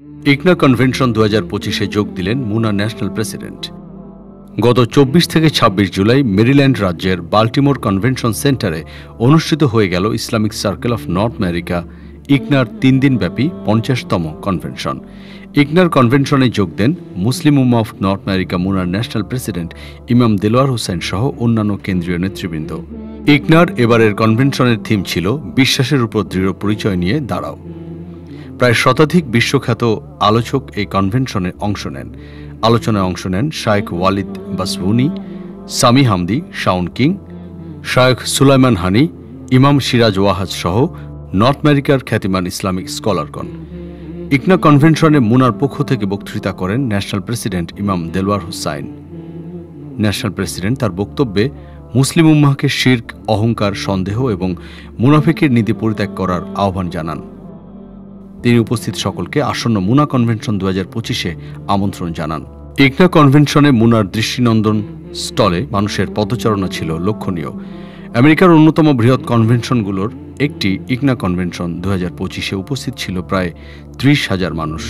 ইগনা convention 2025-এ যোগ দিলেন মুনা national president. গত 24 থেকে 26 জুলাই মেরিল্যান্ড রাজ্যের বাল্টিমোর কনভেনশন সেন্টারে অনুষ্ঠিত হয়ে গেল Islamic circle of North America ইগনার 3 দিনব্যাপী 50তম কনভেনশন। ইগনার কনভেনশনে যোগ দেন মুসলিম উম্মাহ অফ নর্থ আমেরিকা মুনার ন্যাশনাল প্রেসিডেন্ট ইমাম দেলোয়ার হোসেন সহ অন্যান্য কেন্দ্রীয় নেতৃবৃন্দ। ইগনার এবারের কনভেনশনের থিম ছিল বিশ্বাসের উপর দৃঢ় পরিচয় নিয়ে দাঁড়াও। প্রায় শতাধিক বিশ্বখ্যাত আলোচক এই কনভেনশনে অংশ নেন। আলোচনায় অংশ নেন শায়েখ ওয়ালিদ বাসবুনি, সামি হামদি, শাউন কিং, শায়েখ সুলাইমান হানি, ইমাম সিরাজ ওয়াহাজ সহ নর্থ আমেরিকার খ্যাতিমান ইসলামিক স্কলারগণ। ইগনা কনভেনশনে মুনার পক্ষ থেকে বক্তৃতা করেন ন্যাশনাল প্রেসিডেন্ট ইমাম দেলোয়ার হোসাইন। ন্যাশনাল প্রেসিডেন্ট তার বক্তব্যে মুসলিম উম্মাহকে শিরক, অহংকার, সন্দেহ এবং মুনাফিকের নীতি পরিত্যাগ করার আহ্বান জানান। তিনি উপস্থিত সকলকে আসন্ন মুনা কনভেনশন 2025-এ আমন্ত্রণ জানান। ইগনা কনভেনশনে মুনার দৃষ্টিনন্দন স্টলে মানুষের পদচারণা ছিল লক্ষণীয়। আমেরিকার অন্যতম বৃহৎ কনভেনশনগুলোর একটি ইগনা কনভেনশন 2025-এ উপস্থিত ছিল প্রায় 30,000 মানুষ।